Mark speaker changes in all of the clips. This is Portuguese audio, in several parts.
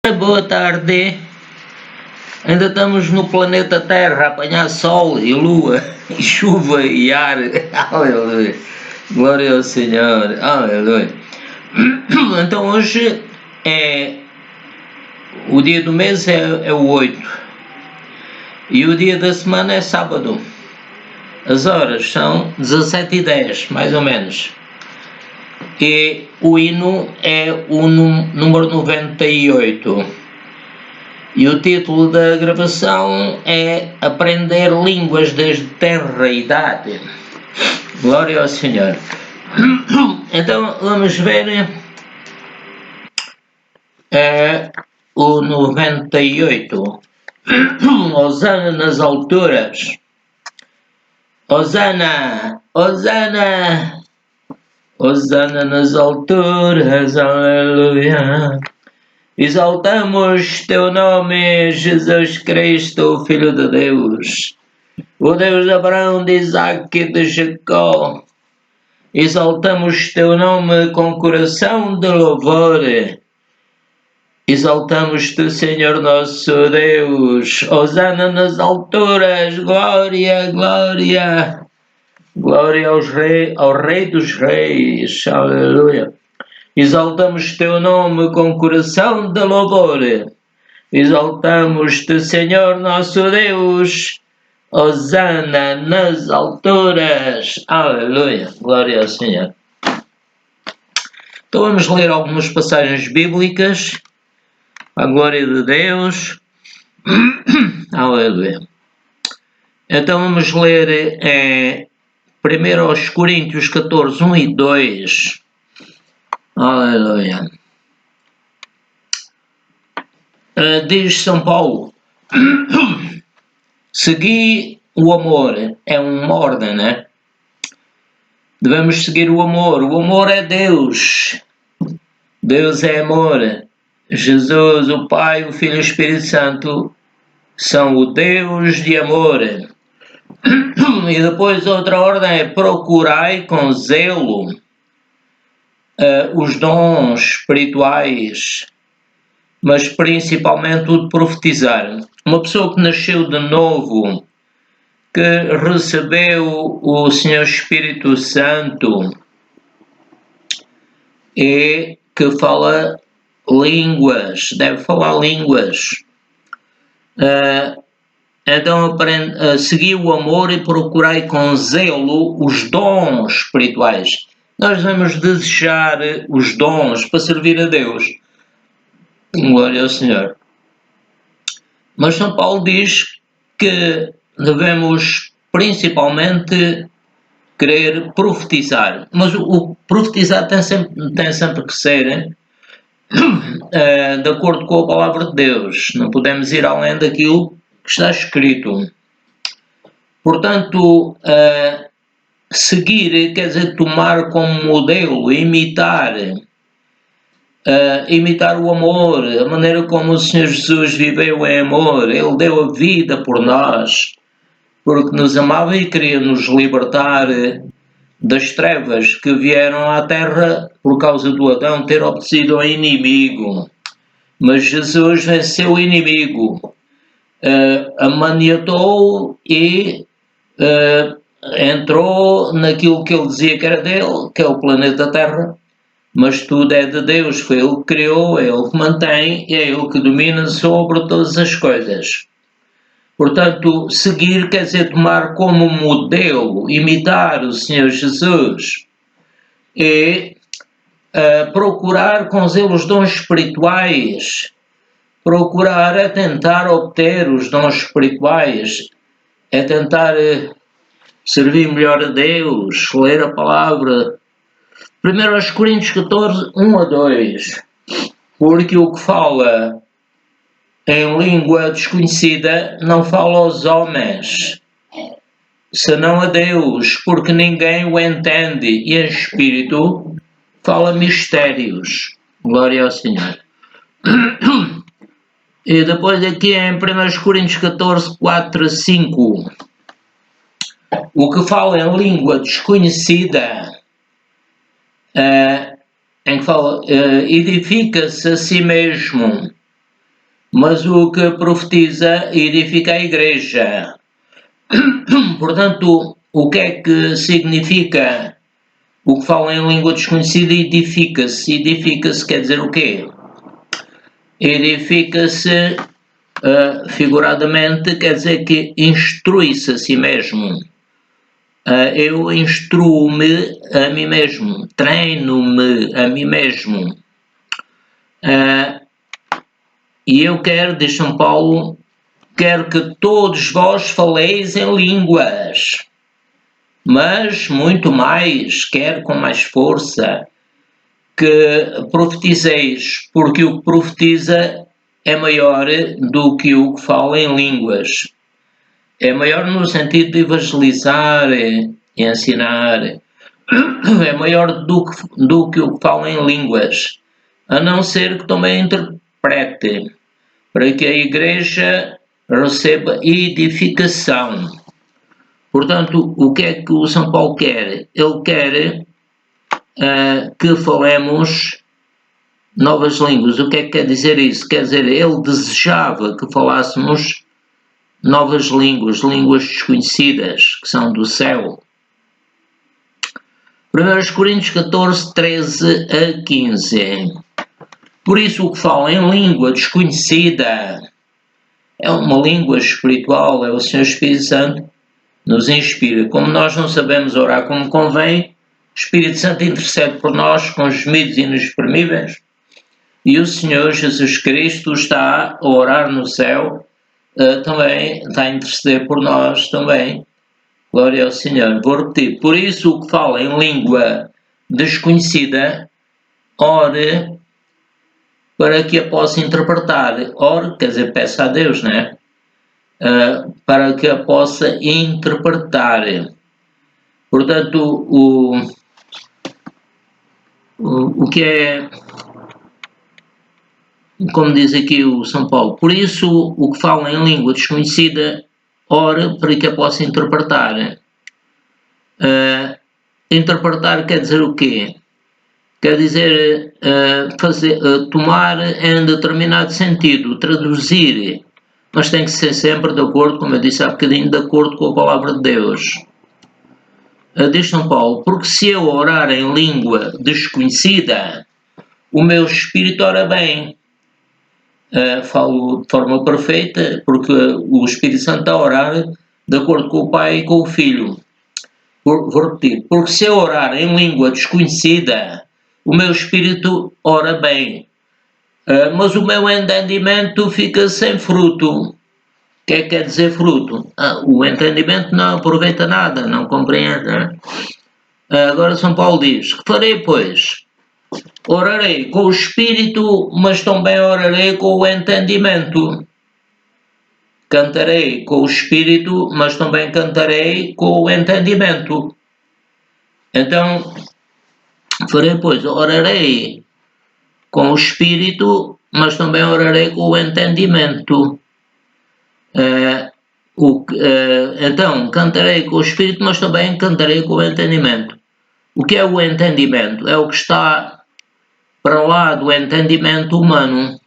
Speaker 1: Boa tarde. Ainda estamos no planeta Terra a apanhar sol e lua e chuva e ar. Aleluia. Glória ao Senhor. Aleluia. Então hoje é o dia do mês é o 8 e o dia da semana é sábado. As horas são 17h10, mais ou menos. E o hino é o número 98. E o título da gravação é Aprender Línguas desde Tenra Idade. Glória ao Senhor. Então vamos ver o 98. Hosana nas alturas. Hosana, Hosana, Hosana nas alturas, aleluia. Exaltamos teu nome, Jesus Cristo, Filho de Deus, o Deus de Abraão, de Isaac e de Jacó. Exaltamos teu nome com coração de louvor. Exaltamos-te, Senhor nosso Deus. Hosana nas alturas, glória, glória. Glória ao Rei dos Reis, aleluia. Exaltamos teu nome com coração de louvor. Exaltamos-te, Senhor nosso Deus. Hosana nas alturas, aleluia. Glória ao Senhor. Então vamos ler algumas passagens bíblicas. A glória de Deus. Aleluia. Então vamos ler 1 Coríntios 14, 1 e 2. Aleluia. Diz São Paulo: segui o amor. É uma ordem, né? Devemos seguir o amor. O amor é Deus. Deus é amor. Jesus, o Pai, o Filho e o Espírito Santo são o Deus de amor. E depois outra ordem é: procurai com zelo os dons espirituais, mas principalmente o de profetizar. Uma pessoa que nasceu de novo, que recebeu o Senhor Espírito Santo e que fala línguas, deve falar línguas. Então segui o amor e procurai com zelo os dons espirituais. Nós devemos desejar os dons para servir a Deus. Glória ao Senhor. Mas São Paulo diz que devemos principalmente querer profetizar. Mas o profetizar tem sempre que ser de acordo com a palavra de Deus. Não podemos ir além daquilo que está escrito. Portanto, seguir quer dizer tomar como modelo, imitar o amor, a maneira como o Senhor Jesus viveu em amor. Ele deu a vida por nós, porque nos amava e queria nos libertar das trevas que vieram à terra por causa do Adão ter obedecido ao inimigo. Mas Jesus venceu o inimigo, amaniatou e entrou naquilo que ele dizia que era dele, que é o planeta Terra, mas tudo é de Deus, foi Ele que criou, é Ele que mantém, é Ele que domina sobre todas as coisas. Portanto, seguir quer dizer tomar como modelo, imitar o Senhor Jesus e procurar com zelo os dons espirituais. Procurar é tentar obter os dons espirituais, é tentar servir melhor a Deus, ler a palavra. 1 Coríntios 14, 1 a 2. Porque o que fala em língua desconhecida não fala aos homens, senão a Deus, porque ninguém o entende, e em espírito fala mistérios. Glória ao Senhor. E depois aqui em 1 Coríntios 14, 4 a 5. O que fala em língua desconhecida, em que fala, edifica-se a si mesmo mas o que profetiza edifica a igreja. Portanto, o que é que significa o que fala em língua desconhecida? Edifica-se. Edifica-se quer dizer o quê? Edifica-se, figuradamente, quer dizer que instrui-se a si mesmo. Eu instruo-me a mim mesmo, treino-me a mim mesmo. E eu quero, diz São Paulo, quero que todos vós faleis em línguas, mas muito mais, quero com mais força, que profetizeis, porque o que profetiza é maior do que o que fala em línguas. É maior no sentido de evangelizar e ensinar. É maior do que o que fala em línguas, a não ser que também interprete, para que a igreja receba edificação. Portanto, o que é que o São Paulo quer? Ele quer que falemos novas línguas. O que é que quer dizer isso? Quer dizer, ele desejava que falássemos novas línguas, línguas desconhecidas, que são do céu. 1 Coríntios 14, 13 a 15. Por isso o que fala em língua desconhecida é uma língua espiritual, é o Senhor Espírito Santo nos inspira. Como nós não sabemos orar como convém, o Espírito Santo intercede por nós com gemidos inexprimíveis e o Senhor Jesus Cristo está a orar no céu, também está a interceder por nós também. Glória ao Senhor. Vou repetir. Por isso o que fala em língua desconhecida, ore para que a possa interpretar. Ore, quer dizer, peça a Deus, né? Para que a possa interpretar. Portanto, o que é, como diz aqui o São Paulo, por isso o que fala em língua desconhecida, ore para que a possa interpretar. Interpretar quer dizer o quê? Quer dizer tomar em determinado sentido, traduzir, mas tem que ser sempre de acordo, como eu disse há bocadinho, de acordo com a palavra de Deus. Diz São Paulo, porque se eu orar em língua desconhecida, o meu espírito ora bem. Falo de forma perfeita, porque o Espírito Santo está a orar de acordo com o Pai e com o Filho. Vou repetir, porque se eu orar em língua desconhecida, o meu espírito ora bem, mas o meu entendimento fica sem fruto. O que é que quer dizer fruto? O entendimento não aproveita nada, não compreende. Agora São Paulo diz, que farei, pois? Orarei com o espírito, mas também orarei com o entendimento. Cantarei com o espírito, mas também cantarei com o entendimento. Então, farei, pois, orarei com o espírito, mas também orarei com o entendimento. Então, cantarei com o espírito, mas também cantarei com o entendimento. O que é o entendimento? É o que está para lá do entendimento humano.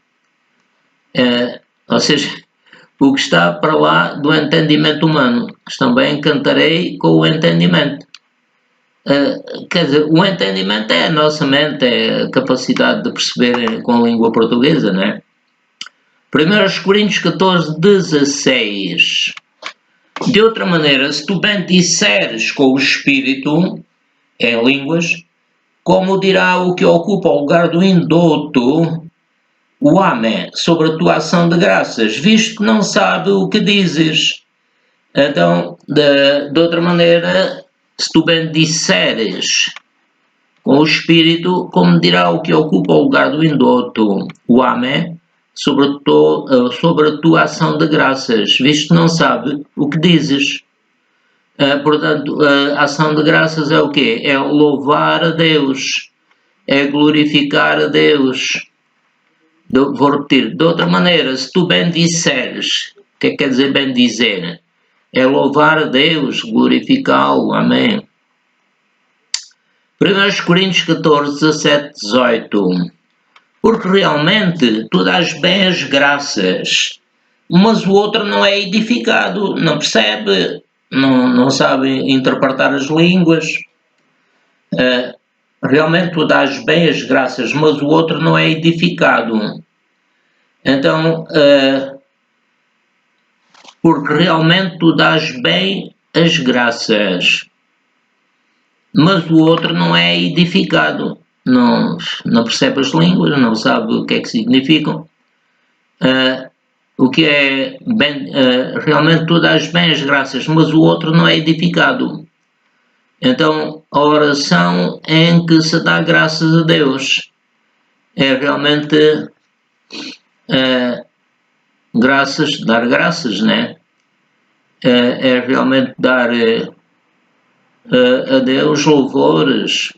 Speaker 1: Ou seja, o que está para lá do entendimento humano. Mas também cantarei com o entendimento. Quer dizer, o entendimento é a nossa mente, é a capacidade de perceber com a língua portuguesa, não é? 1 Coríntios 14, 16. De outra maneira, se tu bem disseres com o Espírito, em línguas, como dirá o que ocupa o lugar do indouto, o Amém, sobre a tua ação de graças, visto que não sabe o que dizes. Então, de outra maneira, se tu bem disseres com o Espírito, como dirá o que ocupa o lugar do indouto, o Amém, sobre a tua ação de graças, visto que não sabe o que dizes. Portanto, a ação de graças é o quê? É louvar a Deus, é glorificar a Deus. Vou repetir, de outra maneira, se tu bem disseres, o que é que quer dizer bem dizer? É louvar a Deus, glorificá-lo, amém. 1 Coríntios 14, 17, 18. Porque realmente tu dás bem as graças, mas o outro não é edificado, não percebe, não sabe interpretar as línguas. Realmente tu dás bem as graças, mas o outro não é edificado. Então, porque realmente tu dás bem as graças, mas o outro não é edificado, não percebe as línguas, não sabe o que é que significam. O que é bem, realmente tu dás bem as graças, mas o outro não é edificado. Então, a oração em que se dá graças a Deus é realmente dar graças, né? É realmente dar a Deus louvores.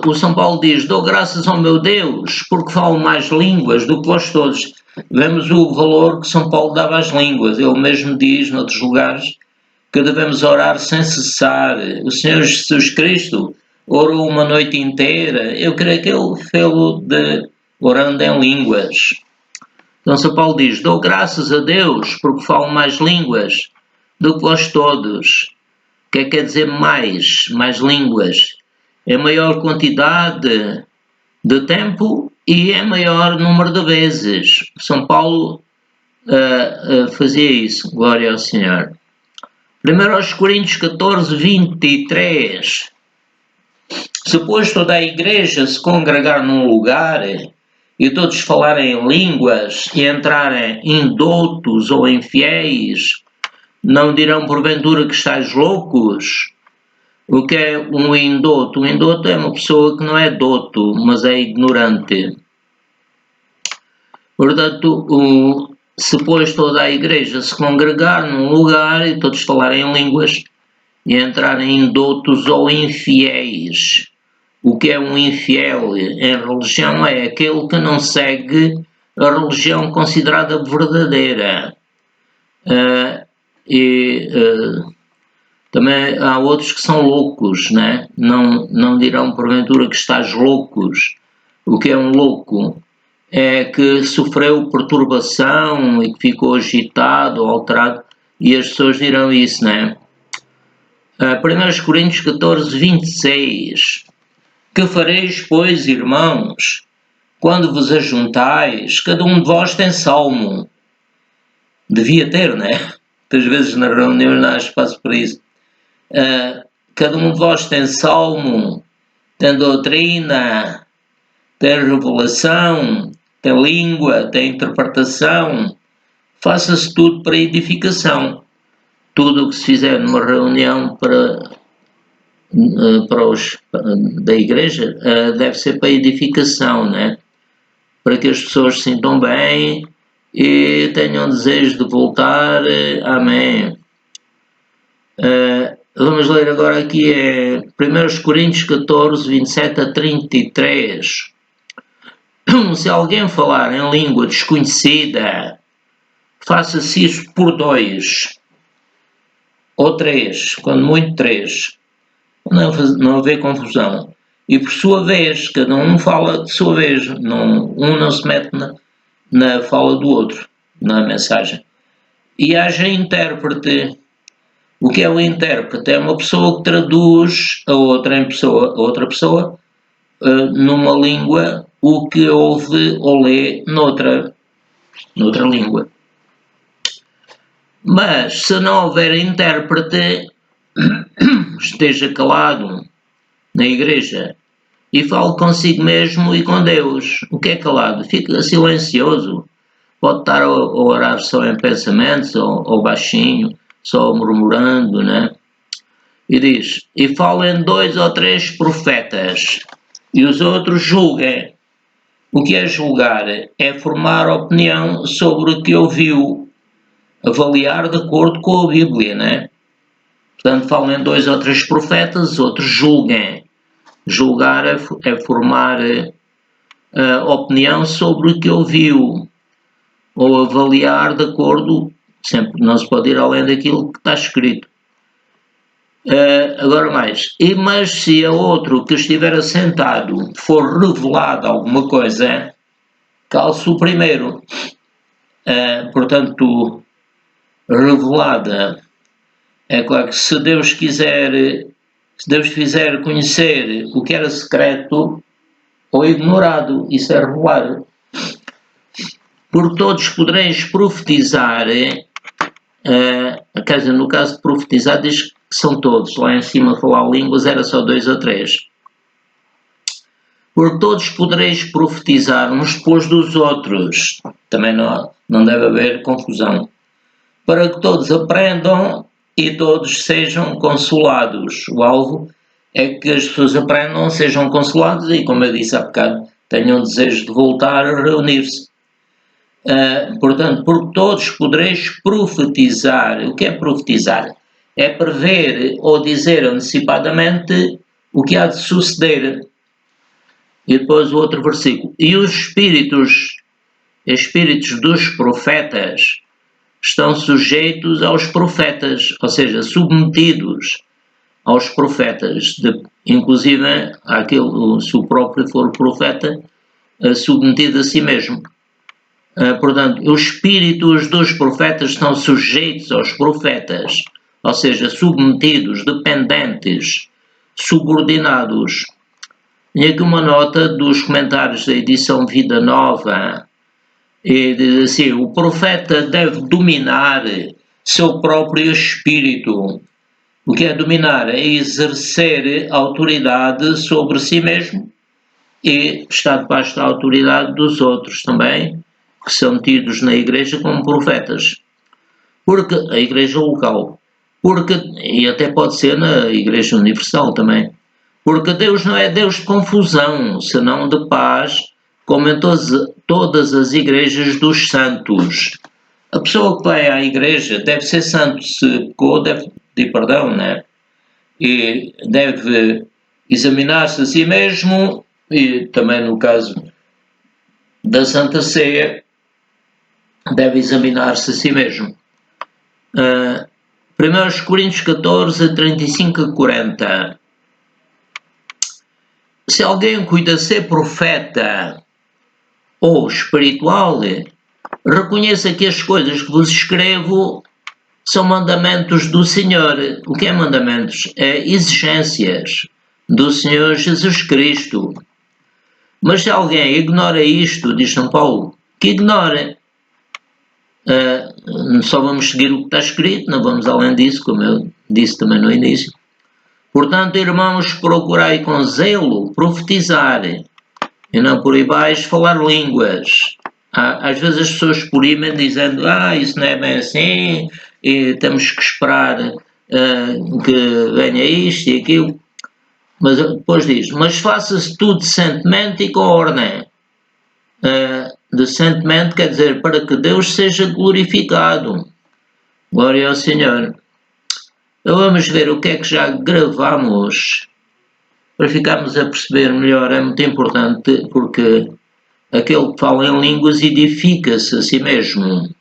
Speaker 1: O São Paulo diz: dou graças ao meu Deus, porque falo mais línguas do que vós todos. Vemos o valor que São Paulo dava às línguas. Ele mesmo diz, noutros lugares, que devemos orar sem cessar. O Senhor Jesus Cristo orou uma noite inteira. Eu creio que ele fez-o orando em línguas. Então São Paulo diz: dou graças a Deus porque falo mais línguas do que vós todos. O que quer dizer mais línguas? É maior quantidade de tempo e é maior número de vezes. São Paulo fazia isso, glória ao Senhor. 1 Coríntios 14, 23. Se pois toda a igreja se congregar num lugar e todos falarem em línguas e entrarem indoutos ou infiéis, não dirão porventura que estáis loucos? O que é um indouto? Um indouto é uma pessoa que não é douto, mas é ignorante. Portanto, se pois toda a igreja se congregar num lugar e todos falarem em línguas e entrarem indoutos ou infiéis. O que é um infiel em religião é aquele que não segue a religião considerada verdadeira. Também há outros que são loucos, né? Não dirão porventura que estás loucos. O que é um louco? É que sofreu perturbação e que ficou agitado, alterado, e as pessoas dirão isso, né? 1 Coríntios 14, 26. Que fareis, pois, irmãos, quando vos ajuntais? Cada um de vós tem salmo. Devia ter, né? Muitas vezes na reunião não há espaço para isso. Cada um de vós tem salmo, tem doutrina, tem revelação, tem língua, tem interpretação. Faça-se tudo para edificação. Tudo o que se fizer numa reunião da igreja deve ser para edificação, né? Para que as pessoas se sintam bem e tenham desejo de voltar. Amém. Vamos ler agora aqui 1 Coríntios 14, 27 a 33. Se alguém falar em língua desconhecida, faça-se isso por 2 ou 3, quando muito 3. Não haver confusão. E por sua vez, cada um fala de sua vez. Um não se mete na fala do outro, na mensagem. E haja intérprete. O que é o intérprete? É uma pessoa que traduz a outra pessoa numa língua o que ouve ou lê noutra língua. Mas se não houver intérprete, esteja calado na igreja e fale consigo mesmo e com Deus. O que é calado? Fica silencioso. Pode estar a orar só em pensamentos ou baixinho, só murmurando, né? E diz: e falem 2 ou 3 profetas e os outros julguem. O que é julgar? É formar opinião sobre o que ouviu, avaliar de acordo com a Bíblia, né? Portanto, falem 2 ou 3 profetas, os outros julguem. Julgar é formar opinião sobre o que ouviu, ou avaliar de acordo, sempre não se pode ir além daquilo que está escrito. Agora mais. Mas se a outro que estiver assentado for revelado alguma coisa, calço o primeiro. Portanto, revelada. É claro que se Deus fizer conhecer o que era secreto ou ignorado, isso é revelar. Por todos podereis profetizar, quer dizer, no caso de profetizar diz que são todos, lá em cima falar línguas era só 2 ou 3. Por todos podereis profetizar uns depois dos outros, também não deve haver confusão, para que todos aprendam e todos sejam consolados. O alvo é que as pessoas aprendam, sejam consoladas e, como eu disse há bocado, tenham desejo de voltar a reunir-se. Portanto, por todos podereis profetizar. O que é profetizar? É prever ou dizer antecipadamente o que há de suceder. E depois o outro versículo. E os espíritos dos profetas estão sujeitos aos profetas, ou seja, submetidos aos profetas, inclusive aquele, se o próprio for profeta, submetido a si mesmo. Portanto, os espíritos dos profetas estão sujeitos aos profetas, ou seja, submetidos, dependentes, subordinados. E aqui uma nota dos comentários da edição Vida Nova, e diz assim: o profeta deve dominar seu próprio espírito. O que é dominar? É exercer autoridade sobre si mesmo e estar debaixo da autoridade dos outros também, que são tidos na igreja como profetas. Porque a igreja local, e até pode ser na igreja universal também, porque Deus não é Deus de confusão, senão de paz, como em todas as igrejas dos santos. A pessoa que vai à igreja deve ser santo, se pecou deve pedir perdão, né? E deve examinar-se a si mesmo, e também no caso da Santa Ceia, deve examinar-se a si mesmo. 1 Coríntios 14, 35 a 40. Se alguém cuida ser profeta ou espiritual, reconheça que as coisas que vos escrevo são mandamentos do Senhor. O que é mandamentos? É exigências do Senhor Jesus Cristo. Mas se alguém ignora isto, diz São Paulo, que ignore. Só vamos seguir o que está escrito, não vamos além disso, como eu disse também no início. Portanto, irmãos, procurai com zelo profetizar, e não por aí baixo falar línguas. Às vezes as pessoas porimem dizendo, isso não é bem assim, e temos que esperar que venha isto e aquilo. Mas depois diz, mas faça-se tudo decentemente e com ordem. Decentemente quer dizer para que Deus seja glorificado. Glória ao Senhor. Então vamos ver o que é que já gravamos para ficarmos a perceber melhor. É muito importante porque aquele que fala em línguas edifica-se a si mesmo.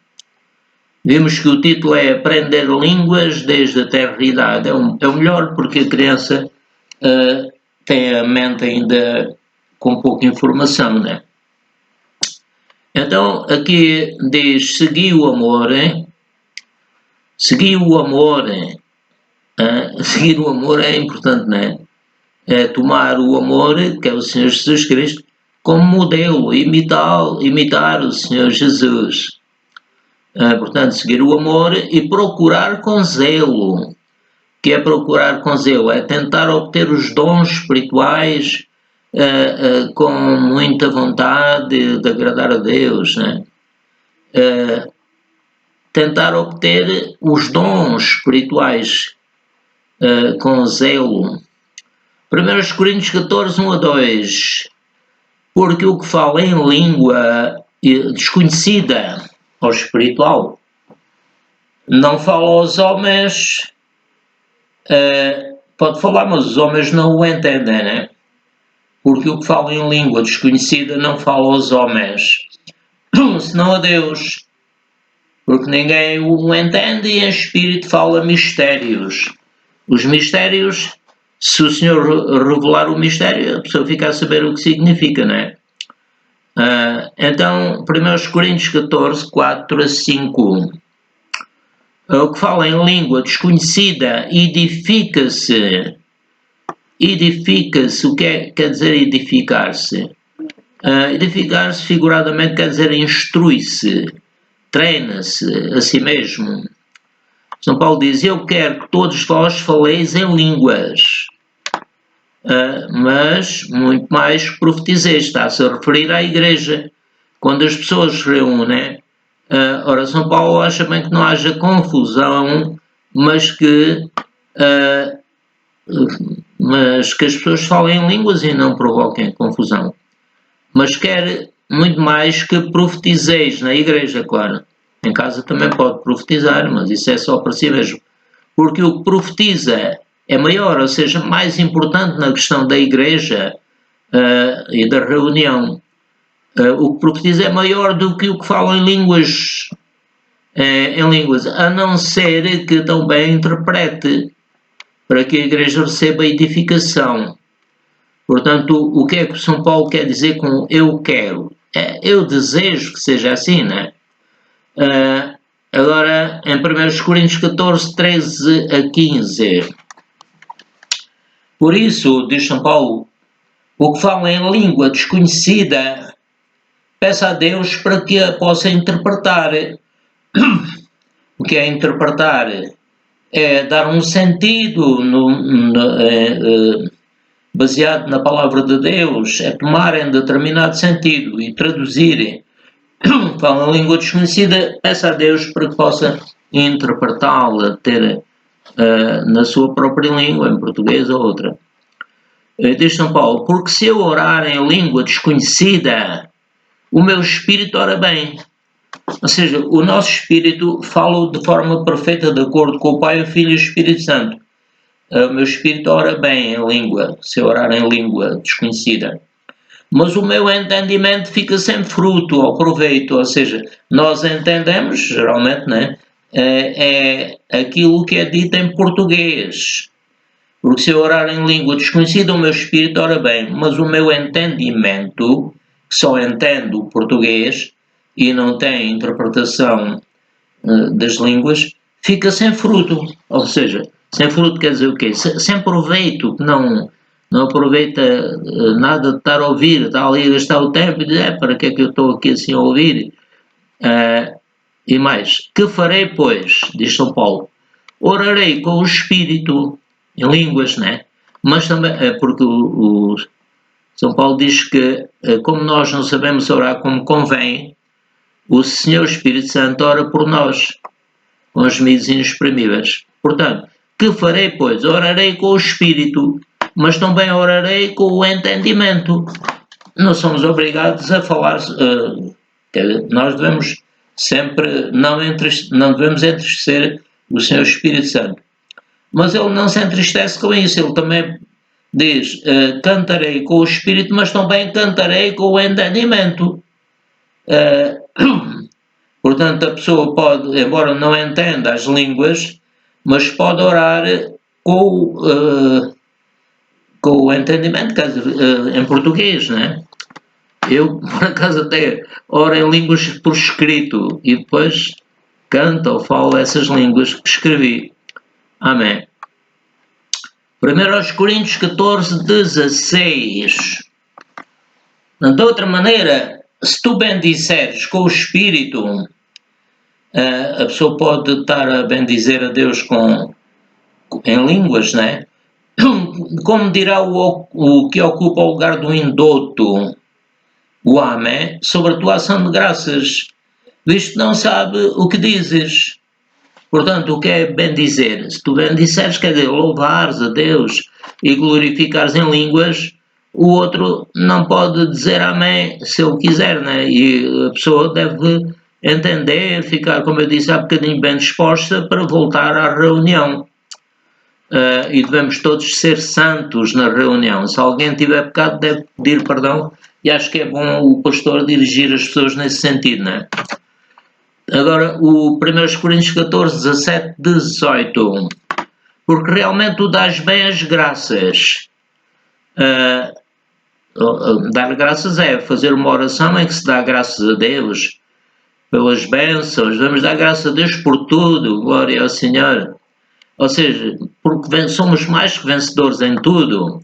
Speaker 1: Vimos que o título é Aprender Línguas desde a Tenra-idade. É o melhor porque a criança tem a mente ainda com pouca informação, né? Então aqui diz segui o amor, segui o amor. Seguir o amor é importante, não é? É tomar o amor, que é o Senhor Jesus Cristo, como modelo, imitar o Senhor Jesus. Portanto, seguir o amor e procurar com zelo. O que é procurar com zelo? É tentar obter os dons espirituais com muita vontade de agradar a Deus, né? Tentar obter os dons espirituais com zelo. 1 Coríntios 14, 1 a 2. Porque o que fala em língua desconhecida ou espiritual não fala aos homens, pode falar, mas os homens não o entendem, né? Porque o que fala em língua desconhecida não fala aos homens, senão a Deus. Porque ninguém o entende e em espírito fala mistérios. Os mistérios, se o Senhor revelar o mistério, a pessoa fica a saber o que significa, não é? Então, 1 Coríntios 14, 4 a 5. O que fala em língua desconhecida edifica-se. Edifica-se, o que quer dizer edificar-se? Edificar-se figuradamente quer dizer instrui-se, treina-se a si mesmo. São Paulo diz: eu quero que todos vós faleis em línguas, mas muito mais que profetizeis. Está-se a referir à igreja. Quando as pessoas se reúnem, ora, São Paulo acha bem que não haja confusão, mas que as pessoas falem em línguas e não provoquem confusão. Mas quer muito mais que profetizeis na igreja, claro. Em casa também pode profetizar, mas isso é só para si mesmo. Porque o que profetiza é maior, ou seja, mais importante na questão da igreja e da reunião. O que profetiza é maior do que o que fala em línguas, a não ser que também interprete, para que a igreja receba edificação. Portanto, o que é que São Paulo quer dizer com eu quero? Eu desejo que seja assim, não é? Agora, em 1 Coríntios 14, 13 a 15. Por isso, diz São Paulo, o que fala em língua desconhecida, peça a Deus para que a possa interpretar. O que é interpretar? É dar um sentido baseado na palavra de Deus, é tomar em determinado sentido e traduzir. Fala em língua desconhecida, peça a Deus para que possa interpretá-la, ter na sua própria língua, em português ou outra. Diz São Paulo, porque se eu orar em língua desconhecida, o meu espírito ora bem. Ou seja, o nosso espírito fala de forma perfeita de acordo com o Pai, o Filho e o Espírito Santo. O meu espírito ora bem em língua, se eu orar em língua desconhecida. Mas o meu entendimento fica sem fruto ou proveito, ou seja, nós entendemos, geralmente, né, é aquilo que é dito em português. Porque se eu orar em língua desconhecida, o meu espírito ora bem, mas o meu entendimento, que só entende o português e não tem interpretação das línguas, fica sem fruto. Ou seja, sem fruto quer dizer o quê? Sem proveito, que não aproveita nada de estar a ouvir, está ali a gastar o tempo e diz, para que é que eu estou aqui assim a ouvir? E mais, que farei, pois, diz São Paulo, orarei com o Espírito, em línguas, né? Mas também, porque o São Paulo diz que, como nós não sabemos orar como convém, o Senhor Espírito Santo ora por nós, com os gemidos inexprimíveis. Portanto, que farei, pois? Orarei com o Espírito, mas também orarei com o entendimento. Não somos obrigados a falar. Nós devemos sempre, não devemos entristecer o Senhor Espírito Santo. Mas ele não se entristece com isso, ele também diz, cantarei com o Espírito, mas também cantarei com o entendimento. Portanto, a pessoa pode, embora não entenda as línguas, mas pode orar com o entendimento, quer dizer, em português, né? Eu, por acaso, até oro em línguas por escrito e depois canto ou falo essas línguas que escrevi. Amém. 1 Coríntios 14, 16. De outra maneira, se tu bendizeres com o Espírito, a pessoa pode estar a bendizer a Deus em línguas, né? Como dirá o que ocupa o lugar do indoto, o Amém, sobre a tua ação de graças, visto que não sabe o que dizes. Portanto, o que é bendizer? Se tu bendizeres, quer dizer, louvares a Deus e glorificares em línguas, o outro não pode dizer amém se ele quiser, né? E a pessoa deve entender, ficar, como eu disse há bocadinho, bem disposta para voltar à reunião. E devemos todos ser santos na reunião. Se alguém tiver pecado, deve pedir perdão, e acho que é bom o pastor dirigir as pessoas nesse sentido, não é? Agora, o 1 Coríntios 14, 17, 18. porque realmente tu dás bem as graças. Dar graças é fazer uma oração em que se dá graças a Deus pelas bênçãos, vamos dar graças a Deus por tudo, glória ao Senhor. Ou seja, porque somos mais que vencedores em tudo,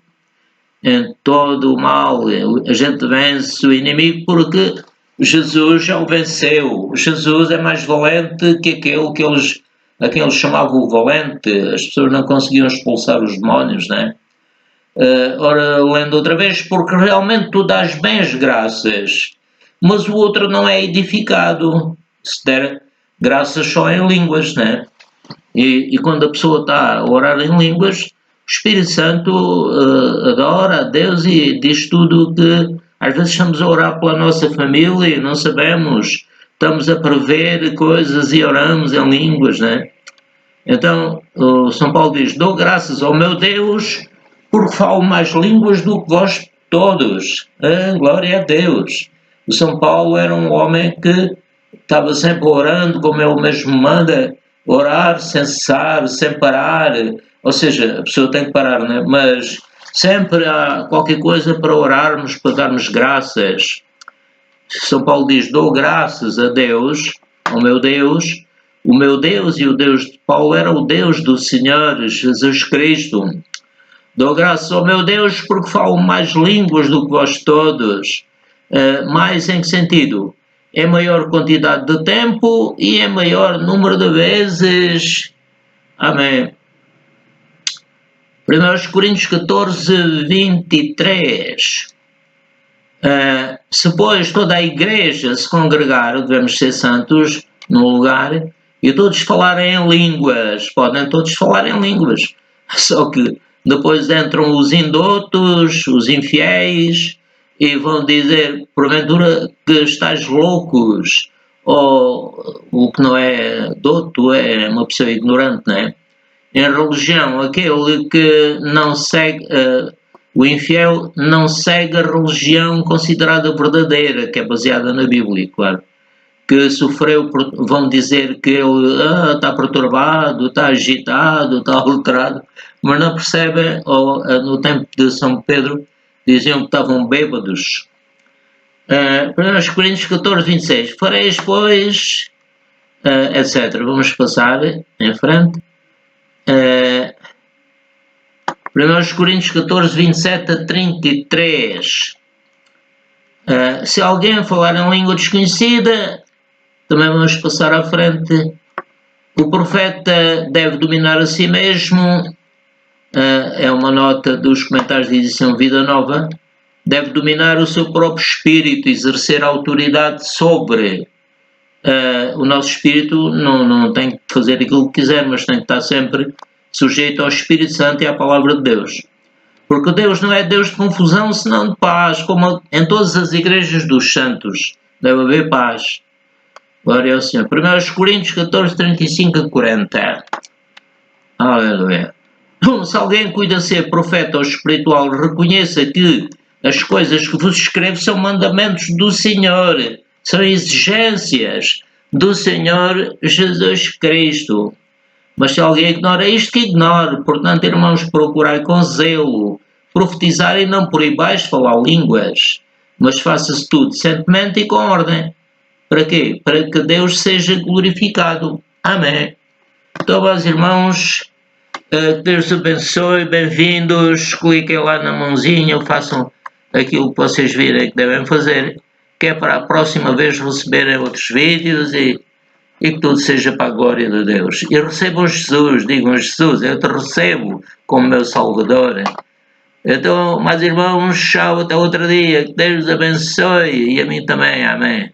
Speaker 1: em todo o mal, a gente vence o inimigo porque Jesus já o venceu. Jesus é mais valente que aquele a quem eles chamavam o valente. As pessoas não conseguiam expulsar os demónios, né? Ora, lendo outra vez, porque realmente tu dás bem as graças, mas o outro não é edificado. Se der graças só em línguas, né? E quando a pessoa está a orar em línguas, o Espírito Santo adora a Deus e diz tudo o que às vezes estamos a orar pela nossa família e não sabemos, estamos a prever coisas e oramos em línguas, né? Então, o São Paulo diz: dou graças ao meu Deus porque falo mais línguas do que vós todos. Glória a Deus. O São Paulo era um homem que estava sempre orando, como ele mesmo manda, orar sem cessar, sem parar. Ou seja, a pessoa tem que parar, né? Mas sempre há qualquer coisa para orarmos, para darmos graças. São Paulo diz: dou graças a Deus, ao meu Deus. O meu Deus e o Deus de Paulo era o Deus do Senhor Jesus Cristo. Dou graças ao meu Deus porque falo mais línguas do que vós todos. Mais em que sentido? Em maior quantidade de tempo e em maior número de vezes. Amém. 1 Coríntios 14, 23. Se, pois, toda a igreja se congregar, devemos ser santos no lugar, e todos falarem em línguas. Podem todos falar em línguas. Só que depois entram os indotos, os infiéis, e vão dizer, porventura, que estás loucos, ou o que não é doto é uma pessoa ignorante, não é? Em religião, aquele que não segue, o infiel não segue a religião considerada verdadeira, que é baseada na Bíblia, claro. Que sofreu, vão dizer que ele está perturbado, está agitado, está alterado, mas não percebem, ou no tempo de São Pedro, diziam que estavam bêbados. 1 Coríntios 14, 26. Fareis, pois, etc. Vamos passar em frente. 1 Coríntios 14, 27 a 33. Se alguém falar em língua desconhecida, também vamos passar à frente. O profeta deve dominar a si mesmo. É uma nota dos comentários de edição Vida Nova. Deve dominar o seu próprio espírito, exercer autoridade sobre. O nosso espírito não tem que fazer aquilo que quiser, mas tem que estar sempre sujeito ao Espírito Santo e à Palavra de Deus. Porque Deus não é Deus de confusão, senão de paz, como em todas as igrejas dos santos. Deve haver paz. Glória ao Senhor. 1 Coríntios 14, 35 a 40. Aleluia. Se alguém cuida ser profeta ou espiritual, reconheça que as coisas que vos escrevo são mandamentos do Senhor, são exigências do Senhor Jesus Cristo. Mas se alguém ignora isto, que ignore. Portanto, irmãos, procurai com zelo profetizar e não por aí baixo falar línguas, mas faça-se tudo decentemente e com ordem. Para quê? Para que Deus seja glorificado. Amém. Então, meus irmãos, Deus abençoe, bem-vindos, cliquem lá na mãozinha, façam aquilo que vocês virem que devem fazer, que é para a próxima vez receberem outros vídeos e que tudo seja para a glória de Deus. E recebam Jesus, digam Jesus, eu te recebo como meu Salvador. Então, meus irmãos, tchau, até outro dia, que Deus abençoe e a mim também, amém.